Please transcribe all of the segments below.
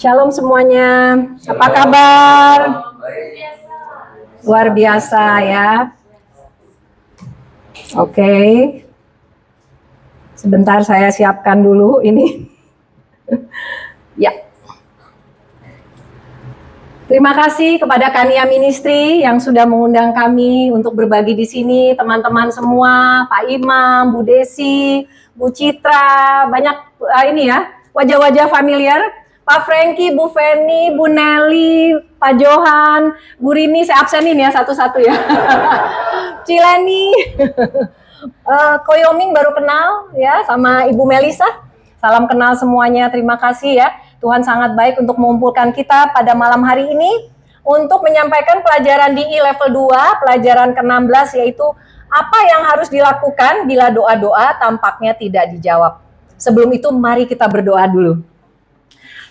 Shalom semuanya, apa kabar? Luar biasa ya. Oke, sebentar saya siapkan dulu ini. Ya. Terima kasih kepada Kania Ministry yang sudah mengundang kami untuk berbagi di sini, teman-teman semua, Pak Imam, Bu Desi, Bu Citra, banyak ini ya, wajah-wajah familiar. Pak Franky, Bu Feni, Bu Nelly, Pak Johan, Bu Rini, saya absenin ya satu-satu ya. Cileni, Koyoming baru kenal ya, sama Ibu Melisa. Salam kenal semuanya, terima kasih ya. Tuhan sangat baik untuk mengumpulkan kita pada malam hari ini untuk menyampaikan pelajaran di level 2, pelajaran ke-16, yaitu apa yang harus dilakukan bila doa-doa tampaknya tidak dijawab. Sebelum itu mari kita berdoa dulu.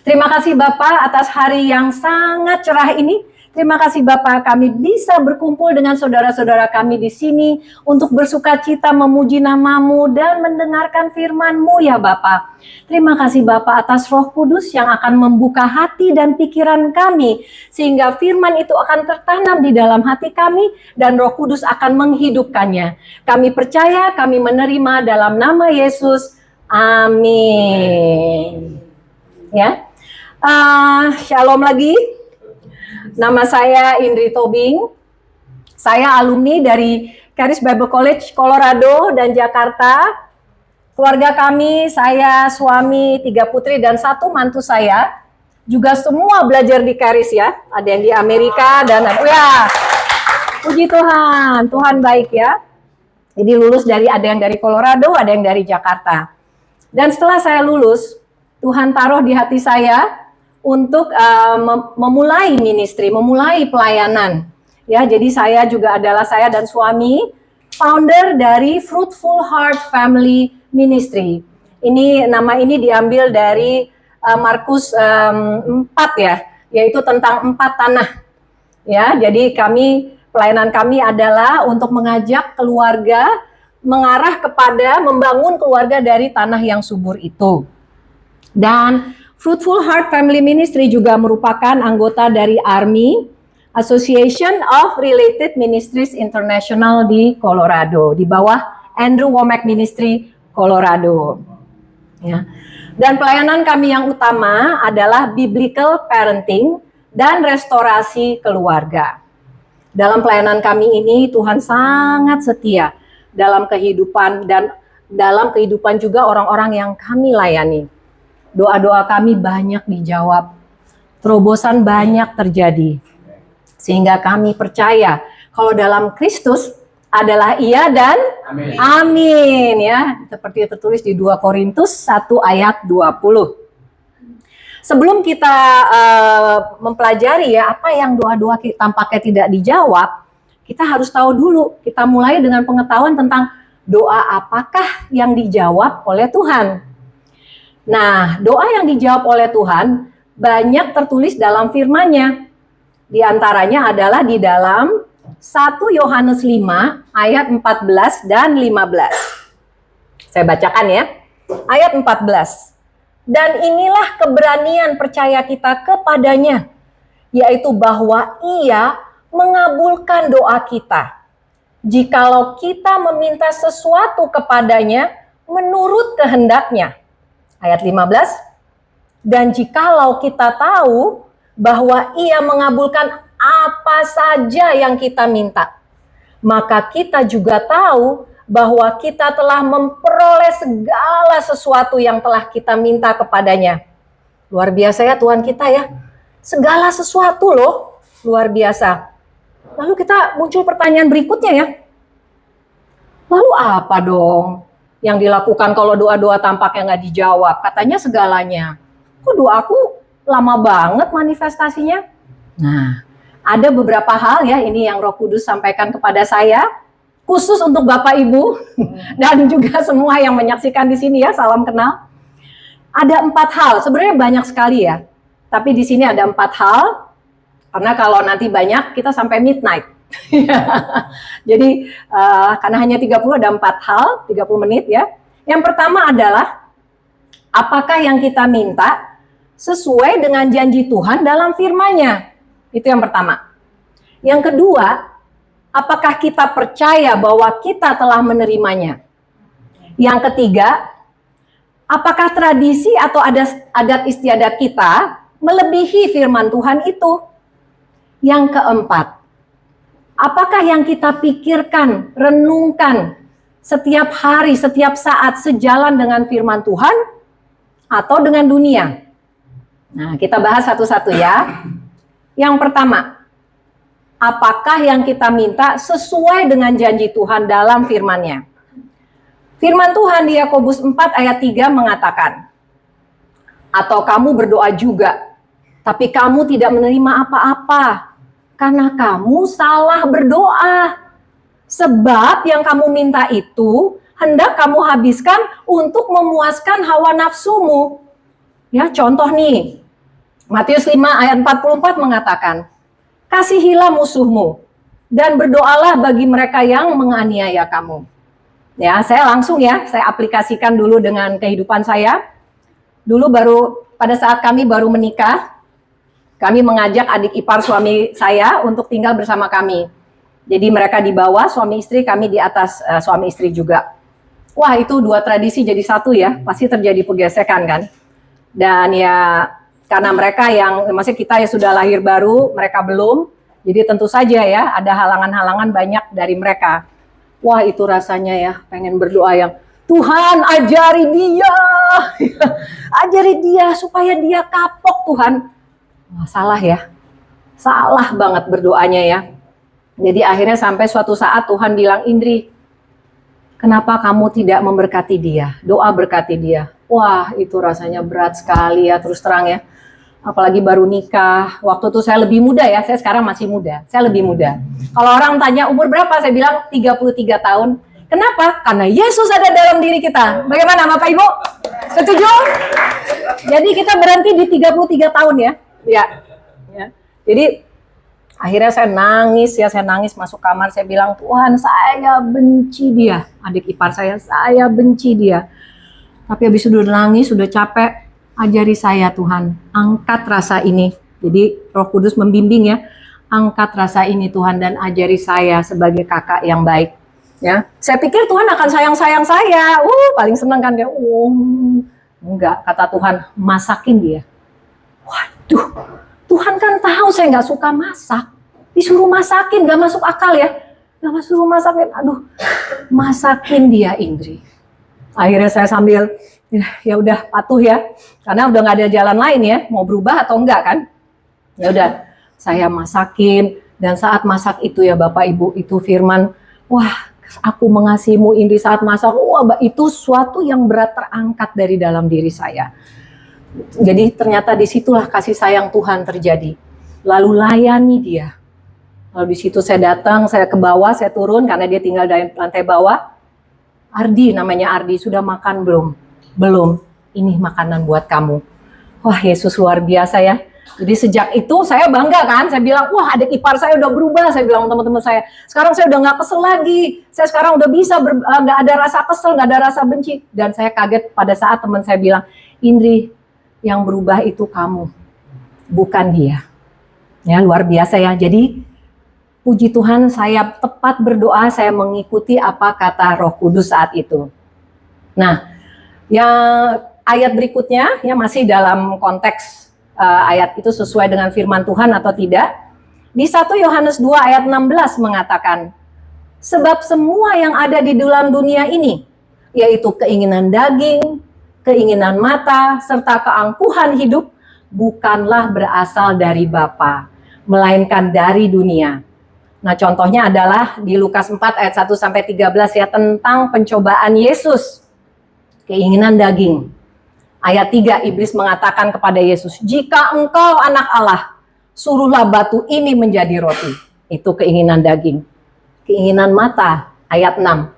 Terima kasih Bapak atas hari yang sangat cerah ini. Terima kasih Bapak, kami bisa berkumpul dengan saudara-saudara kami di sini untuk bersukacita memuji nama-Mu dan mendengarkan firman-Mu ya Bapak. Terima kasih Bapak atas Roh Kudus yang akan membuka hati dan pikiran kami sehingga firman itu akan tertanam di dalam hati kami dan Roh Kudus akan menghidupkannya. Kami percaya, kami menerima dalam nama Yesus. Amin. Ya, shalom lagi. Nama saya Indri Tobing. Saya alumni dari Charis Bible College, Colorado dan Jakarta. Keluarga kami, saya, suami, 3 putri dan 1 mantu saya. Juga semua belajar di Charis ya. Ada yang di Amerika dan ya. Puji Tuhan, Tuhan baik ya. Jadi lulus ada yang dari Colorado, ada yang dari Jakarta. Dan setelah saya lulus, Tuhan taruh di hati saya untuk memulai ministry, memulai pelayanan. Ya, jadi saya dan suami founder dari Fruitful Heart Family Ministry. Nama ini diambil dari Markus 4 ya, yaitu tentang 4 tanah. Ya, jadi pelayanan kami adalah untuk mengajak keluarga mengarah kepada membangun keluarga dari tanah yang subur itu. Dan Fruitful Heart Family Ministry juga merupakan anggota dari ARMI, Association of Related Ministries International di Colorado, di bawah Andrew Wommack Ministry, Colorado. Ya. Dan pelayanan kami yang utama adalah biblical parenting dan restorasi keluarga. Dalam pelayanan kami ini Tuhan sangat setia dalam kehidupan dan dalam kehidupan juga orang-orang yang kami layani. Doa-doa kami banyak dijawab, terobosan banyak terjadi. Sehingga kami percaya kalau dalam Kristus adalah iya dan amin. Amin ya. Seperti tertulis di 2 Korintus 1 ayat 20. Sebelum kita mempelajari ya apa yang doa-doa tampaknya tidak dijawab, kita harus tahu dulu. Kita mulai dengan pengetahuan tentang doa apakah yang dijawab oleh Tuhan. Nah, doa yang dijawab oleh Tuhan banyak tertulis dalam firman-Nya. Di antaranya adalah di dalam 1 Yohanes 5 ayat 14 dan 15. Saya bacakan ya. Ayat 14. Dan inilah keberanian percaya kita kepadanya, yaitu bahwa Ia mengabulkan doa kita. Jikalau kita meminta sesuatu kepadanya menurut kehendak-Nya. Ayat 15, dan jikalau kita tahu bahwa Ia mengabulkan apa saja yang kita minta, maka kita juga tahu bahwa kita telah memperoleh segala sesuatu yang telah kita minta kepadanya. Luar biasa ya Tuhan kita ya, segala sesuatu loh, luar biasa. Lalu kita muncul pertanyaan berikutnya ya, lalu apa dong yang dilakukan kalau doa-doa tampaknya nggak dijawab? Katanya segalanya. Kok doaku lama banget manifestasinya? Nah, ada beberapa hal ya ini yang Roh Kudus sampaikan kepada saya, khusus untuk Bapak Ibu dan juga semua yang menyaksikan di sini ya, salam kenal. Ada 4 hal, sebenarnya banyak sekali ya. Tapi di sini ada 4 hal, karena kalau nanti banyak kita sampai midnight. Jadi karena hanya 30 ada 4 hal, 30 menit ya. Yang pertama adalah apakah yang kita minta sesuai dengan janji Tuhan dalam firman-Nya. Itu yang pertama. Yang kedua, apakah kita percaya bahwa kita telah menerimanya? Yang ketiga, apakah tradisi atau adat istiadat kita melebihi firman Tuhan itu? Yang keempat, apakah yang kita pikirkan, renungkan setiap hari, setiap saat sejalan dengan firman Tuhan atau dengan dunia? Nah, kita bahas satu-satu ya. Yang pertama, apakah yang kita minta sesuai dengan janji Tuhan dalam firman-Nya? Firman Tuhan di Yakobus 4 ayat 3 mengatakan, atau kamu berdoa juga, tapi kamu tidak menerima apa-apa, karena kamu salah berdoa. Sebab yang kamu minta itu hendak kamu habiskan untuk memuaskan hawa nafsumu. Ya, contoh nih, Matius 5 ayat 44 mengatakan, kasihilah musuhmu dan berdoalah bagi mereka yang menganiaya kamu. Ya, saya langsung saya aplikasikan dulu dengan kehidupan saya. Dulu pada saat kami baru menikah, kami mengajak adik ipar suami saya untuk tinggal bersama kami. Jadi mereka di bawah, suami istri, kami di atas suami istri juga. Wah, itu dua tradisi jadi satu ya, pasti terjadi pergesekan kan. Dan ya, karena mereka maksudnya kita ya sudah lahir baru, mereka belum. Jadi tentu saja ya, ada halangan-halangan banyak dari mereka. Wah, itu rasanya ya, pengen berdoa yang, Tuhan ajari dia, ajari dia supaya dia kapok Tuhan. Wah, salah ya, salah banget berdoanya ya. Jadi akhirnya sampai suatu saat Tuhan bilang, Indri, kenapa kamu tidak memberkati dia? Doa berkati dia. Wah, itu rasanya berat sekali ya, terus terang ya. Apalagi baru nikah. Waktu itu saya lebih muda ya, saya sekarang masih muda. Saya lebih muda. Kalau orang tanya umur berapa, saya bilang 33 tahun. Kenapa? Karena Yesus ada dalam diri kita. Bagaimana Bapak Ibu? Setuju? Jadi kita berhenti di 33 tahun ya. Ya. Jadi akhirnya saya nangis masuk kamar, saya bilang, Tuhan saya benci dia. Adik ipar saya benci dia. Tapi habis itu udah nangis, udah capek, ajari saya Tuhan, angkat rasa ini. Jadi Roh Kudus membimbing ya, angkat rasa ini Tuhan dan ajari saya sebagai kakak yang baik. Ya, saya pikir Tuhan akan sayang saya. Paling senang kan dia. Enggak, kata Tuhan, masakin dia. Waduh, Tuhan kan tahu saya nggak suka masak. Disuruh masakin, nggak masuk akal ya. Nggak suruh masakin, aduh, masakin dia Indri. Akhirnya saya sambil ya udah patuh ya, karena udah nggak ada jalan lain ya, mau berubah atau enggak kan? Ya udah, saya masakin, dan saat masak itu ya Bapak Ibu, itu firman, wah aku mengasihimu Indri saat masak, wah itu suatu yang berat terangkat dari dalam diri saya. Jadi ternyata disitulah kasih sayang Tuhan terjadi. Lalu layani dia. Lalu di situ saya datang, saya ke bawah, saya turun karena dia tinggal di lantai bawah. Ardi, namanya Ardi, sudah makan belum? Belum. Ini makanan buat kamu. Wah, Yesus luar biasa ya. Jadi sejak itu saya bangga kan, saya bilang, wah adik ipar saya udah berubah, saya bilang teman-teman saya. Sekarang saya udah nggak kesel lagi, saya sekarang udah bisa, nggak ada rasa kesel, nggak ada rasa benci. Dan saya kaget pada saat teman saya bilang, Indri, yang berubah itu kamu, bukan dia. Ya, luar biasa ya. Jadi puji Tuhan, saya tepat berdoa, saya mengikuti apa kata Roh Kudus saat itu. Nah, yang ayat berikutnya, ya masih dalam konteks ayat itu sesuai dengan firman Tuhan atau tidak. Di 1 Yohanes 2 ayat 16 mengatakan, sebab semua yang ada di dalam dunia ini, yaitu keinginan daging, keinginan mata, serta keangkuhan hidup, bukanlah berasal dari Bapa, melainkan dari dunia. Nah, contohnya adalah di Lukas 4 ayat 1-13 ya, tentang pencobaan Yesus. Keinginan daging. Ayat 3, iblis mengatakan kepada Yesus, jika engkau anak Allah, suruhlah batu ini menjadi roti. Itu keinginan daging. Keinginan mata, ayat 6.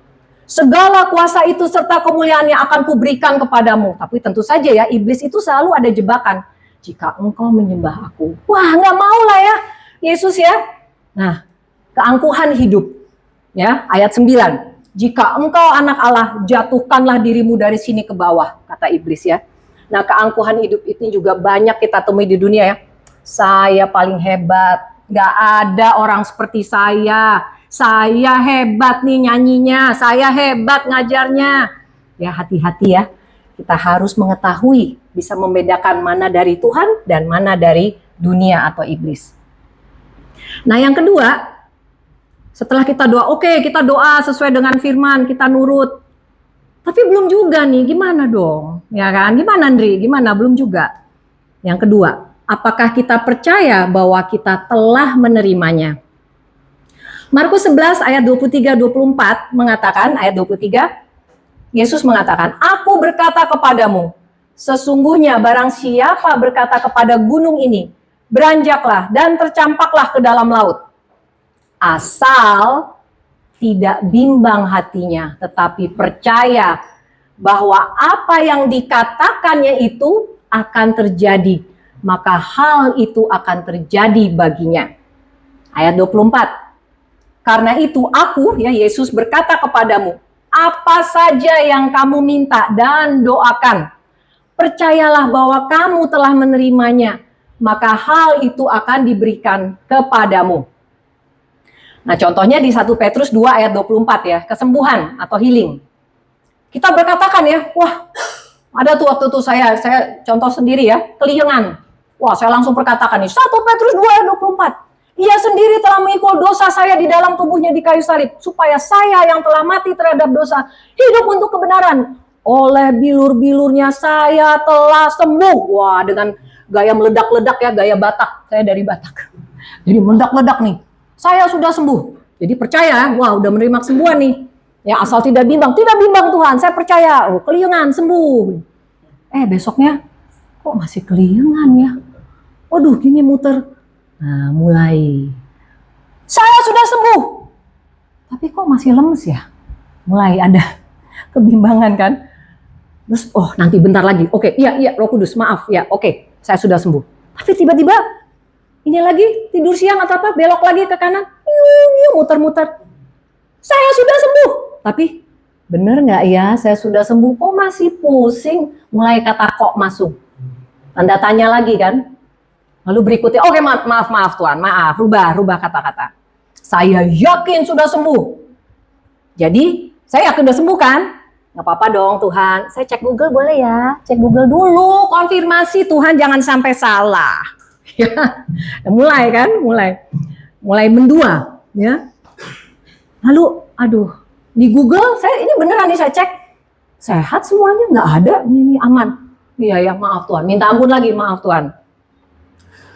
Segala kuasa itu serta kemuliaannya akan kuberikan kepadamu. Tapi tentu saja ya, iblis itu selalu ada jebakan. Jika engkau menyembah aku. Wah, nggak mau lah ya, Yesus ya. Nah, keangkuhan hidup. Ya, ayat 9. Jika engkau anak Allah, jatuhkanlah dirimu dari sini ke bawah, kata iblis ya. Nah, keangkuhan hidup ini juga banyak kita temui di dunia ya. Saya paling hebat, nggak ada orang seperti saya hebat nih nyanyinya, saya hebat ngajarnya. Ya hati-hati ya, kita harus mengetahui, bisa membedakan mana dari Tuhan dan mana dari dunia atau iblis. Nah yang kedua, setelah kita doa, oke, kita doa sesuai dengan firman, kita nurut. Tapi belum juga nih, gimana dong? Ya kan? Gimana Andri? Gimana? Belum juga. Yang kedua, apakah kita percaya bahwa kita telah menerimanya? Markus 11 ayat 23-24 mengatakan, ayat 23, Yesus mengatakan, "Aku berkata kepadamu, sesungguhnya barang siapa berkata kepada gunung ini, beranjaklah dan tercampaklah ke dalam laut, asal tidak bimbang hatinya, tetapi percaya bahwa apa yang dikatakannya itu akan terjadi, maka hal itu akan terjadi baginya." Ayat 24. "Karena itu aku," ya Yesus berkata kepadamu, "apa saja yang kamu minta dan doakan, percayalah bahwa kamu telah menerimanya, maka hal itu akan diberikan kepadamu." Nah contohnya di 1 Petrus 2 ayat 24 ya, kesembuhan atau healing. Kita berkatakan ya, wah ada tuh waktu itu saya contoh sendiri ya, keliengan. Wah saya langsung berkatakan nih, 1 Petrus 2 ayat 24. "Ia sendiri telah mengikul dosa saya di dalam tubuhnya di kayu salib, supaya saya yang telah mati terhadap dosa, hidup untuk kebenaran. Oleh bilur-bilurnya saya telah sembuh." Wah dengan gaya meledak-ledak ya, gaya Batak. Saya dari Batak. Jadi meledak-ledak nih. Saya sudah sembuh. Jadi percaya, wah udah menerima kesembuhan nih. Ya asal tidak bimbang. Tidak bimbang Tuhan, saya percaya. Oh keliengan, sembuh. Besoknya, kok masih keliengan ya? Waduh gini muter. Nah mulai. Saya sudah sembuh. Tapi kok masih lemes ya? Mulai ada kebimbangan kan? Terus, oh nanti bentar lagi. Oke, iya Roh Kudus, maaf ya. Oke, saya sudah sembuh. Tapi tiba-tiba ini lagi tidur siang atau apa, belok lagi ke kanan, muter-muter. Saya sudah sembuh. Tapi bener nggak ya saya sudah sembuh? Kok masih pusing? Mulai kata kok masuk. Tanda tanya lagi kan? Lalu berikutnya, oke maaf Tuhan, maaf, rubah kata-kata. Saya yakin sudah sembuh. Jadi saya yakin sudah sembuh kan? Nggak apa-apa dong Tuhan. Saya cek Google boleh ya? Cek Google dulu, konfirmasi Tuhan jangan sampai salah. Ya, mulai kan, mulai mendua, ya. Lalu, aduh, di Google saya ini beneran nih saya cek, sehat semuanya, nggak ada, ini aman. Iya ya, maaf Tuhan, minta ampun lagi, maaf Tuhan.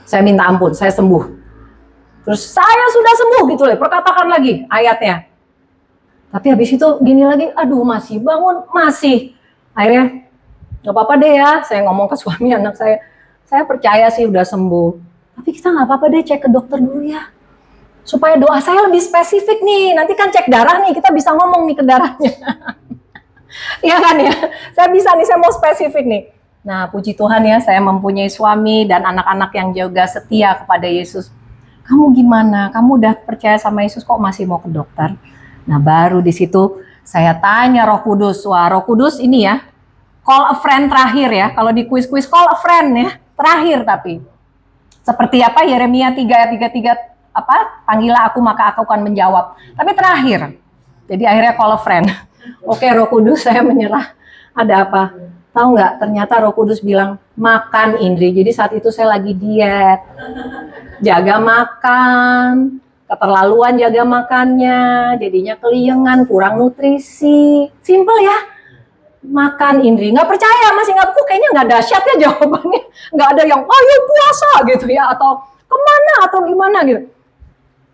Saya minta ampun, saya sembuh. Terus saya sudah sembuh gitu loh, perkatakan lagi ayatnya. Tapi habis itu gini lagi, aduh masih bangun, masih. Akhirnya, nggak apa-apa deh ya, saya ngomong ke suami anak saya percaya sih udah sembuh. Tapi kita nggak apa-apa deh cek ke dokter dulu ya. Supaya doa saya lebih spesifik nih. Nanti kan cek darah nih, kita bisa ngomong nih ke darahnya. Iya kan ya? Saya bisa nih, saya mau spesifik nih. Nah puji Tuhan ya, saya mempunyai suami dan anak-anak yang juga setia kepada Yesus. Kamu gimana? Kamu udah percaya sama Yesus kok masih mau ke dokter? Nah baru di situ saya tanya Roh Kudus. Wah Roh Kudus ini ya, call a friend terakhir ya. Kalau di kuis-kuis call a friend ya. Terakhir tapi seperti apa Yeremia 3 ayat 33 apa panggillah aku maka aku akan menjawab, tapi terakhir. Jadi akhirnya call a friend. Oke Roh Kudus saya menyerah, ada apa? Tahu nggak, ternyata Roh Kudus bilang makan Indri. Jadi saat itu saya lagi diet, jaga makan, keterlaluan jaga makannya, jadinya keliengan, kurang nutrisi. Simple ya, makan Indri. Nggak percaya, masih nggak, kok kayaknya nggak dahsyat ya jawabannya. Nggak ada yang, ayo puasa gitu ya, atau kemana, atau gimana gitu.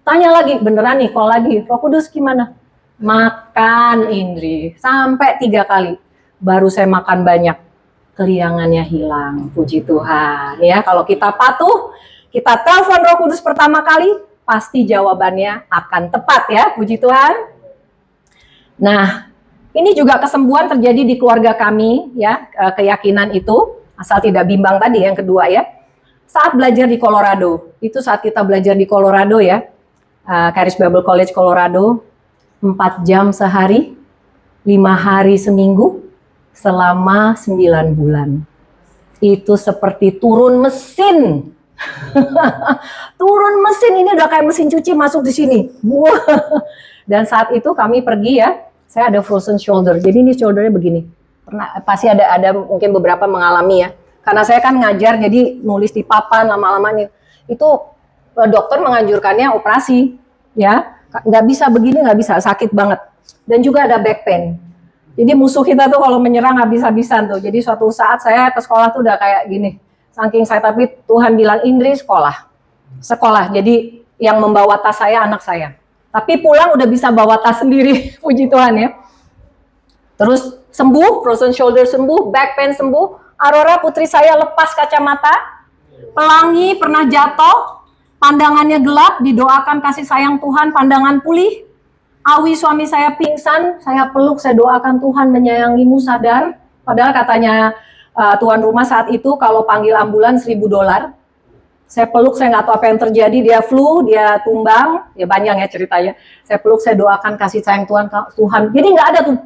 Tanya lagi, beneran nih, kalau lagi, Roh Kudus gimana? Makan Indri, sampai 3 kali. Baru saya makan banyak, keliangannya hilang, puji Tuhan. Ya, kalau kita patuh, kita telepon Roh Kudus pertama kali, pasti jawabannya akan tepat ya, puji Tuhan. Nah, ini juga kesembuhan terjadi di keluarga kami ya, keyakinan itu asal tidak bimbang tadi yang kedua ya. Saat belajar di Colorado, itu saat kita belajar di Colorado ya, Charis Bible College Colorado, 4 jam sehari, 5 hari seminggu, selama 9 bulan. Itu seperti turun mesin. Turun mesin, ini udah kayak mesin cuci masuk di sini. Dan saat itu kami pergi ya, saya ada frozen shoulder. Jadi ini shouldernya begini. Pasti ada mungkin beberapa mengalami ya. Karena saya kan ngajar, jadi nulis di papan lama-lamanya. Itu dokter menganjurkannya operasi, ya. Nggak bisa begini, nggak bisa, sakit banget. Dan juga ada back pain. Jadi musuh kita tuh kalau menyerang habis-habisan tuh. Jadi suatu saat saya ke sekolah tuh udah kayak gini. Saking saya, tapi Tuhan bilang, Indri sekolah. Jadi yang membawa tas saya anak saya. Tapi pulang udah bisa bawa tas sendiri, puji Tuhan ya. Terus sembuh, frozen shoulder sembuh, back pain sembuh. Aurora putri saya lepas kacamata. Pelangi pernah jatuh, pandangannya gelap, didoakan kasih sayang Tuhan, pandangan pulih. Awi suami saya pingsan, saya peluk, saya doakan Tuhan menyayangimu, sadar. Padahal katanya tuan rumah saat itu kalau panggil ambulan $1.000. Saya peluk, saya nggak tahu apa yang terjadi, dia flu, dia tumbang, ya panjang ya ceritanya. Saya peluk, saya doakan kasih sayang Tuhan. Jadi nggak ada tuh,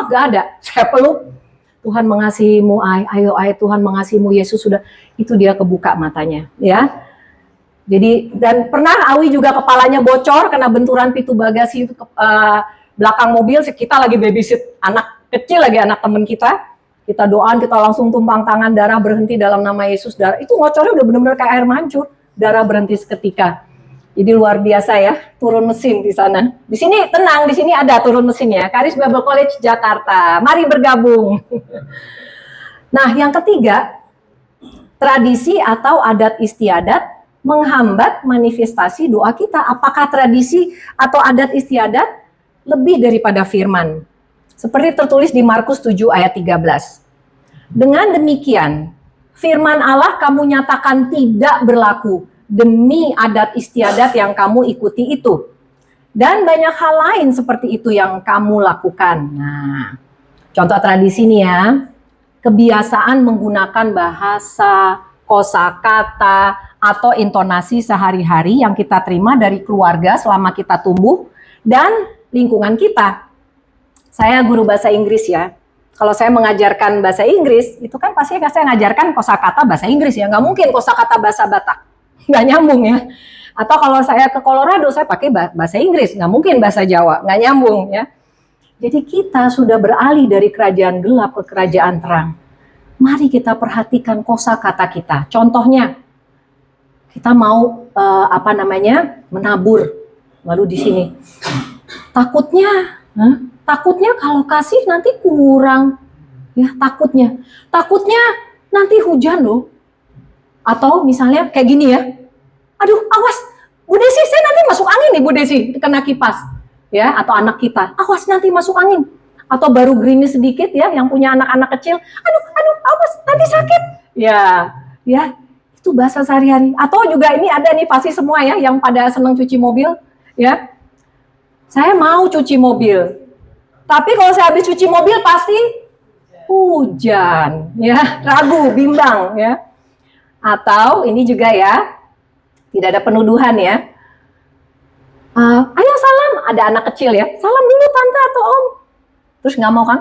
nggak ada. Saya peluk, Tuhan mengasihimu, ayo Tuhan mengasihimu, Yesus sudah, itu dia kebuka matanya, ya. Jadi, dan pernah Awi juga kepalanya bocor kena benturan pintu bagasi belakang mobil. Kita lagi babysit anak kecil lagi, anak teman kita doaan, kita langsung tumpang tangan, darah berhenti dalam nama Yesus. Darah itu ngocornya udah benar-benar kayak air mancur, darah berhenti seketika. Jadi luar biasa ya, turun mesin di sana. Di sini tenang, di sini ada turun mesinnya. Charis Bible College Jakarta, mari bergabung. Nah, yang ketiga, tradisi atau adat istiadat menghambat manifestasi doa kita. Apakah tradisi atau adat istiadat lebih daripada firman? Seperti tertulis di Markus 7 ayat 13. Dengan demikian, firman Allah kamu nyatakan tidak berlaku demi adat istiadat yang kamu ikuti itu. Dan banyak hal lain seperti itu yang kamu lakukan. Nah, contoh tradisi nih ya, kebiasaan menggunakan bahasa, kosakata, atau intonasi sehari-hari yang kita terima dari keluarga selama kita tumbuh dan lingkungan kita. Saya guru bahasa Inggris ya. Kalau saya mengajarkan bahasa Inggris, itu kan pasti saya ngajarkan kosakata bahasa Inggris ya. Nggak mungkin kosakata bahasa Batak. Nggak nyambung ya. Atau kalau saya ke Colorado, saya pakai bahasa Inggris. Nggak mungkin bahasa Jawa. Nggak nyambung ya. Jadi kita sudah beralih dari kerajaan gelap ke kerajaan terang. Mari kita perhatikan kosakata kita. Contohnya, kita mau menabur, lalu di sini takutnya kalau kasih nanti kurang, ya takutnya nanti hujan loh, atau misalnya kayak gini ya, aduh awas Bu Desi, saya nanti masuk angin nih Bu Desi, kena kipas, ya, atau anak kita, awas nanti masuk angin, atau baru gerimis sedikit ya, yang punya anak-anak kecil, aduh awas nanti sakit, ya. Itu bahasa sehari-hari. Atau juga ini ada nih pasti semua ya yang pada senang cuci mobil ya. Saya mau cuci mobil. Tapi kalau saya habis cuci mobil pasti hujan ya, ragu, bimbang ya. Atau ini juga ya, tidak ada penuduhan ya. Ayo salam, ada anak kecil ya. Salam dulu tante atau om. Terus nggak mau kan?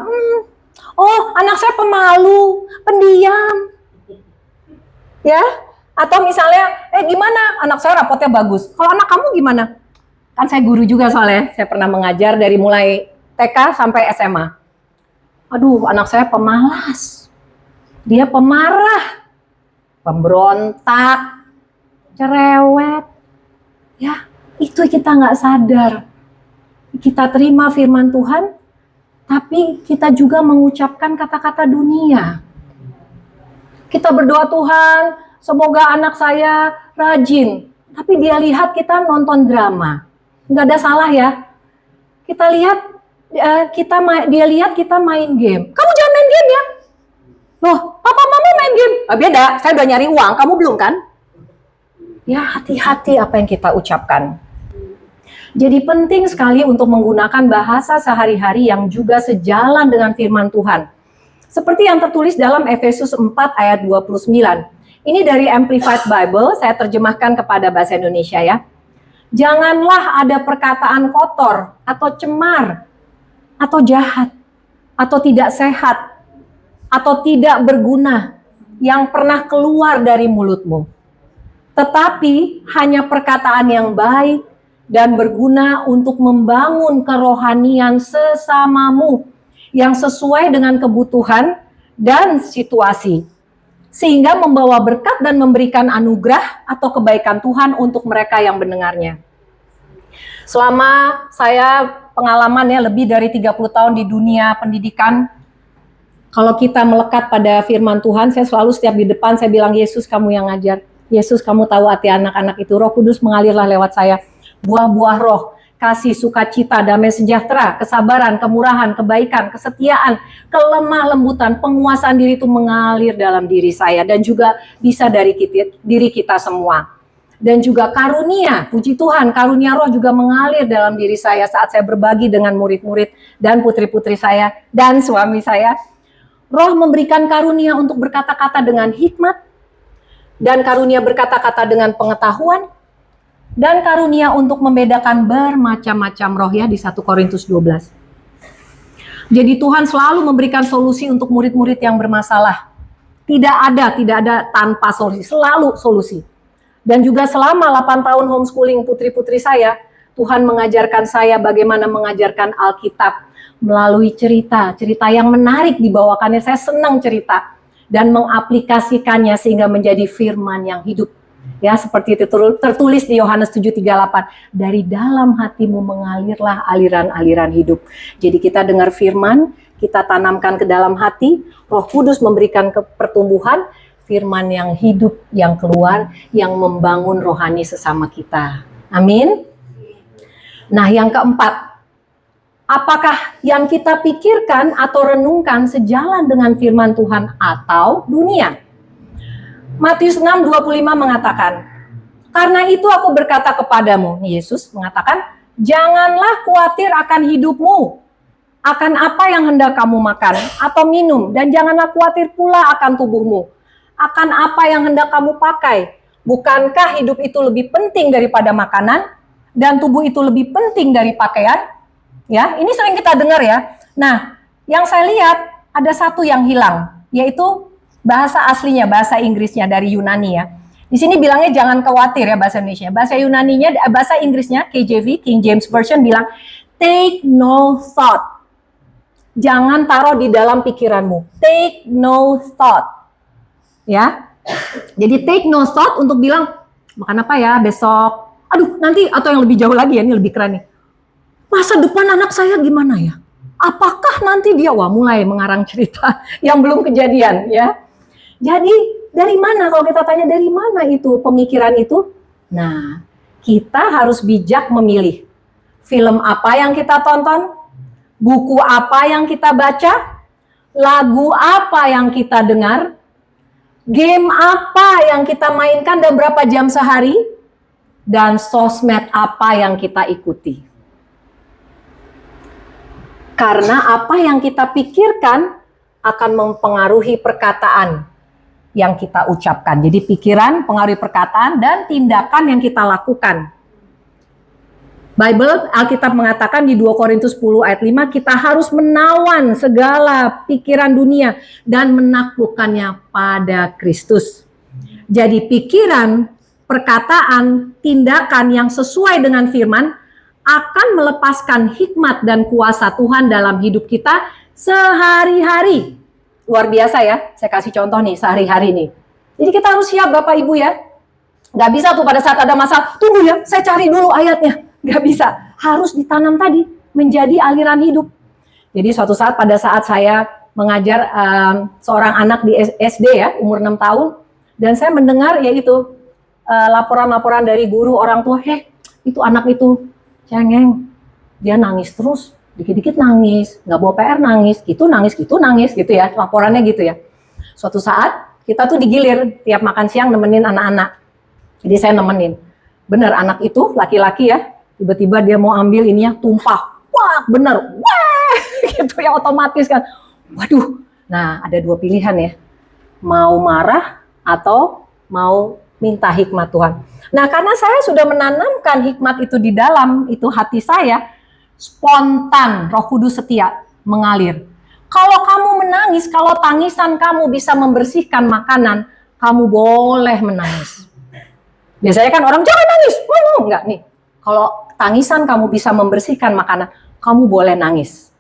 Oh, anak saya pemalu, pendiam. Ya. Atau misalnya, gimana anak saya rapotnya bagus, kalau anak kamu gimana? Kan saya guru juga soalnya, saya pernah mengajar dari mulai TK sampai SMA. Aduh, anak saya pemalas, dia pemarah, pemberontak, cerewet. Ya, itu kita nggak sadar. Kita terima firman Tuhan, tapi kita juga mengucapkan kata-kata dunia. Kita berdoa, Tuhan, semoga anak saya rajin. Tapi dia lihat kita nonton drama. Nggak ada salah ya. Kita lihat, dia lihat kita main game. Kamu jangan main game ya. Loh, papa mama main game. Beda, saya udah nyari uang, kamu belum kan? Ya, hati-hati apa yang kita ucapkan. Jadi penting sekali untuk menggunakan bahasa sehari-hari yang juga sejalan dengan firman Tuhan. Seperti yang tertulis dalam Efesus 4 ayat 29. Ini dari Amplified Bible, saya terjemahkan kepada bahasa Indonesia ya. Janganlah ada perkataan kotor atau cemar atau jahat atau tidak sehat atau tidak berguna yang pernah keluar dari mulutmu, tetapi hanya perkataan yang baik dan berguna untuk membangun kerohanian sesamamu yang sesuai dengan kebutuhan dan situasi, sehingga membawa berkat dan memberikan anugerah atau kebaikan Tuhan untuk mereka yang mendengarnya. Selama saya pengalamannya lebih dari 30 tahun di dunia pendidikan, kalau kita melekat pada firman Tuhan, saya selalu setiap di depan saya bilang, Yesus kamu yang ngajar, Yesus kamu tahu hati anak-anak itu, Roh Kudus mengalirlah lewat saya, buah-buah roh, kasih, sukacita, damai sejahtera, kesabaran, kemurahan, kebaikan, kesetiaan, kelemah lembutan, penguasaan diri itu mengalir dalam diri saya dan juga bisa dari diri kita semua. Dan juga karunia, puji Tuhan, karunia roh juga mengalir dalam diri saya saat saya berbagi dengan murid-murid dan putri-putri saya dan suami saya. Roh memberikan karunia untuk berkata-kata dengan hikmat, dan karunia berkata-kata dengan pengetahuan, dan karunia untuk membedakan bermacam-macam roh ya di 1 Korintus 12. Jadi Tuhan selalu memberikan solusi untuk murid-murid yang bermasalah. Tidak ada tanpa solusi, selalu solusi. Dan juga selama 8 tahun homeschooling putri-putri saya, Tuhan mengajarkan saya bagaimana mengajarkan Alkitab melalui cerita yang menarik dibawakannya. Saya senang cerita dan mengaplikasikannya sehingga menjadi firman yang hidup. Ya, seperti itu tertulis di Yohanes 7:38, dari dalam hatimu mengalirlah aliran-aliran hidup. Jadi kita dengar firman, kita tanamkan ke dalam hati, Roh Kudus memberikan pertumbuhan, firman yang hidup yang keluar, yang membangun rohani sesama kita. Amin. Nah, yang keempat, apakah yang kita pikirkan atau renungkan sejalan dengan firman Tuhan atau dunia? Matius 6:25 mengatakan, karena itu aku berkata kepadamu, Yesus mengatakan, janganlah khawatir akan hidupmu, akan apa yang hendak kamu makan atau minum, dan janganlah khawatir pula akan tubuhmu, akan apa yang hendak kamu pakai. Bukankah hidup itu lebih penting daripada makanan, dan tubuh itu lebih penting dari pakaian? Ya, ini sering kita dengar ya. Nah, yang saya lihat ada satu yang hilang, yaitu bahasa aslinya, bahasa Inggrisnya dari Yunani ya. Di sini bilangnya jangan khawatir ya bahasa Indonesia. Bahasa Yunaninya, bahasa Inggrisnya KJV, King James Version bilang take no thought. Jangan taruh di dalam pikiranmu. Take no thought. Ya. Jadi take no thought untuk bilang makan apa ya besok. Aduh, nanti atau yang lebih jauh lagi ya, ini lebih keren nih. Masa depan anak saya gimana ya? Apakah nanti dia mulai mengarang cerita yang belum kejadian ya? Jadi dari mana kalau kita tanya dari mana itu pemikiran itu? Nah, kita harus bijak memilih film apa yang kita tonton, buku apa yang kita baca, lagu apa yang kita dengar, game apa yang kita mainkan dan berapa jam sehari, dan sosmed apa yang kita ikuti. Karena apa yang kita pikirkan akan mempengaruhi perkataan yang kita ucapkan. Jadi pikiran pengaruhi perkataan dan tindakan yang kita lakukan. Bible, Alkitab mengatakan di 2 Korintus 10 ayat 5, kita harus menawan segala pikiran dunia dan menaklukkannya pada Kristus. Jadi pikiran, perkataan, tindakan yang sesuai dengan firman akan melepaskan hikmat dan kuasa Tuhan dalam hidup kita sehari-hari. Luar biasa ya, saya kasih contoh nih sehari-hari nih. Jadi kita harus siap Bapak Ibu ya. Gak bisa tuh pada saat ada masalah, tunggu ya, saya cari dulu ayatnya. Gak bisa, harus ditanam tadi, menjadi aliran hidup. Jadi suatu saat pada saat saya mengajar seorang anak di SD ya, umur 6 tahun. Dan saya mendengar yaitu laporan-laporan dari guru orang tua, itu anak itu cengeng, dia nangis terus. Dikit-dikit nangis, nggak bawa PR nangis gitu gitu ya, laporannya gitu ya. Suatu saat kita tuh digilir tiap makan siang nemenin anak-anak. Jadi saya nemenin. Bener anak itu laki-laki ya, tiba-tiba dia mau ambil ininya tumpah. Wah bener, wah gitu ya otomatis kan. Waduh, nah ada dua pilihan ya. Mau marah atau mau minta hikmat Tuhan. Nah karena saya sudah menanamkan hikmat itu di dalam itu hati saya, spontan Roh Kudus setia mengalir. Kalau kamu menangis, kalau tangisan kamu bisa membersihkan makanan, kamu boleh menangis. Biasanya kan orang jangan nangis, enggak nih. Kalau tangisan kamu bisa membersihkan makanan, kamu boleh nangis.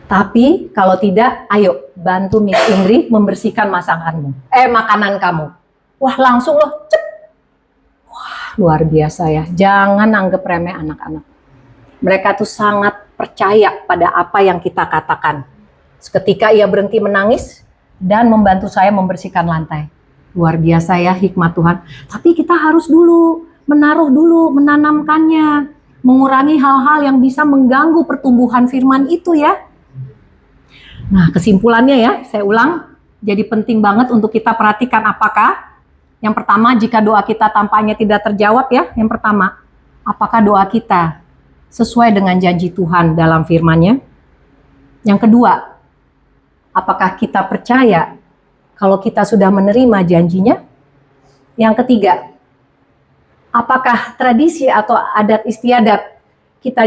Tapi kalau tidak, ayo bantu Miss Indri membersihkan makanan kamu. Wah, langsung loh, cep. Wah, luar biasa ya. Jangan anggap remeh anak-anak. Mereka tuh sangat percaya pada apa yang kita katakan. Seketika ia berhenti menangis dan membantu saya membersihkan lantai. Luar biasa ya hikmat Tuhan. Tapi kita harus dulu menaruh dulu, menanamkannya, mengurangi hal-hal yang bisa mengganggu pertumbuhan firman itu ya. Nah, kesimpulannya ya, saya ulang, jadi penting banget untuk kita perhatikan apakah yang pertama, jika doa kita tampaknya tidak terjawab ya, yang pertama, apakah doa kita sesuai dengan janji Tuhan dalam firman-Nya? Yang kedua, apakah kita percaya kalau kita sudah menerima janjinya? Yang ketiga, apakah tradisi atau adat istiadat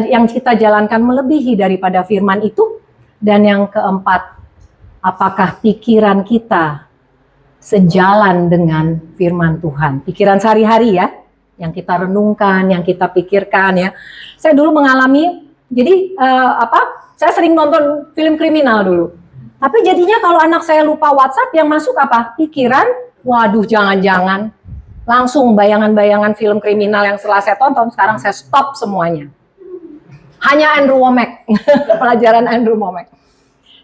yang kita jalankan melebihi daripada firman itu? Dan yang keempat, apakah pikiran kita sejalan dengan firman Tuhan? Pikiran sehari-hari ya, yang kita renungkan, yang kita pikirkan ya. Saya dulu mengalami, jadi saya sering nonton film kriminal dulu. Tapi jadinya kalau anak saya lupa WhatsApp, yang masuk apa? Pikiran, waduh jangan-jangan. Langsung bayangan-bayangan film kriminal yang setelah saya tonton, sekarang saya stop semuanya. Hanya Andrew Wommack, pelajaran Andrew Wommack.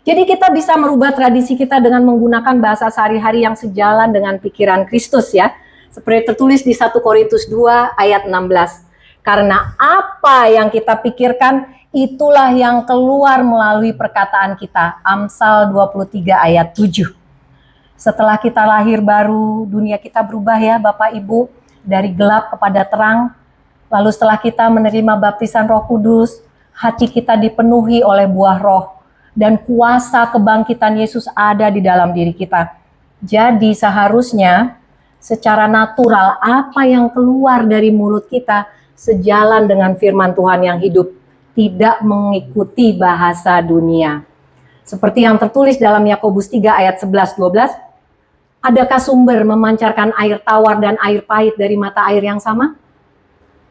Jadi kita bisa merubah tradisi kita dengan menggunakan bahasa sehari-hari yang sejalan dengan pikiran Kristus ya. Seperti tertulis di 1 Korintus 2 ayat 16. Karena apa yang kita pikirkan, itulah yang keluar melalui perkataan kita. Amsal 23 ayat 7. Setelah kita lahir baru, dunia kita berubah ya Bapak Ibu. Dari gelap kepada terang. Lalu setelah kita menerima baptisan Roh Kudus, hati kita dipenuhi oleh buah roh. Dan kuasa kebangkitan Yesus ada di dalam diri kita. Jadi seharusnya secara natural apa yang keluar dari mulut kita sejalan dengan firman Tuhan yang hidup, tidak mengikuti bahasa dunia. Seperti yang tertulis dalam Yakobus 3 ayat 11-12, adakah sumber memancarkan air tawar dan air pahit dari mata air yang sama?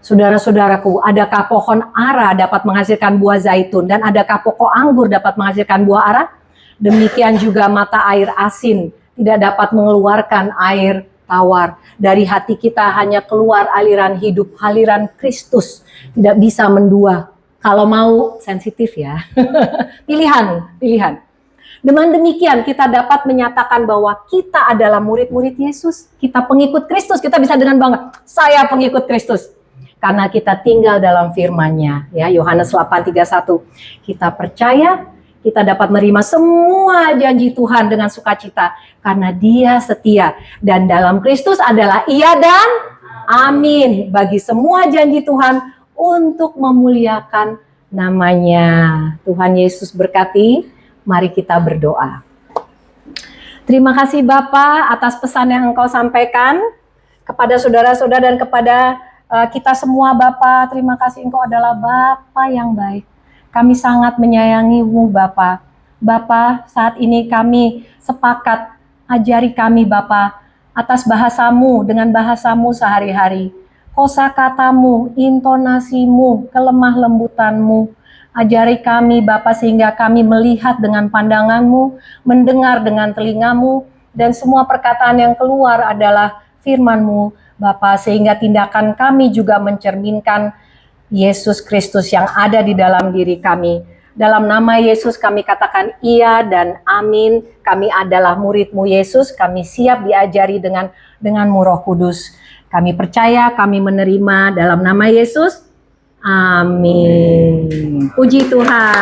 Saudara-saudaraku, adakah pohon ara dapat menghasilkan buah zaitun dan adakah pokok anggur dapat menghasilkan buah ara? Demikian juga mata air asin tidak dapat mengeluarkan air tawar. Dari hati kita hanya keluar aliran hidup, aliran Kristus. Tidak bisa mendua. Kalau mau sensitif ya. Pilihan. Dengan demikian kita dapat menyatakan bahwa kita adalah murid-murid Yesus. Kita pengikut Kristus. Kita bisa dengan bangga, saya pengikut Kristus. Karena kita tinggal dalam firman-Nya. Ya, Yohanes 8:31. Kita percaya, kita dapat menerima semua janji Tuhan dengan sukacita. Karena Dia setia. Dan dalam Kristus adalah iya dan amin. Bagi semua janji Tuhan untuk memuliakan namanya. Tuhan Yesus berkati. Mari kita berdoa. Terima kasih Bapak atas pesan yang Engkau sampaikan kepada saudara-saudara dan kepada kita semua Bapak. Terima kasih Engkau adalah Bapa yang baik. Kami sangat menyayangi-Mu Bapa. Bapa, saat ini kami sepakat, ajari kami Bapa atas bahasa-Mu dengan bahasa-Mu sehari-hari. Kosakata-Mu, intonasi-Mu, kelemah lembutan-Mu. Ajari kami Bapa sehingga kami melihat dengan pandangan-Mu, mendengar dengan telinga-Mu, dan semua perkataan yang keluar adalah firman-Mu Bapa, sehingga tindakan kami juga mencerminkan Yesus Kristus yang ada di dalam diri kami. Dalam nama Yesus kami katakan iya dan amin. Kami adalah murid-Mu Yesus, kami siap diajari dengan-Mu Roh Kudus. Kami percaya, kami menerima dalam nama Yesus. Amin. Puji Tuhan.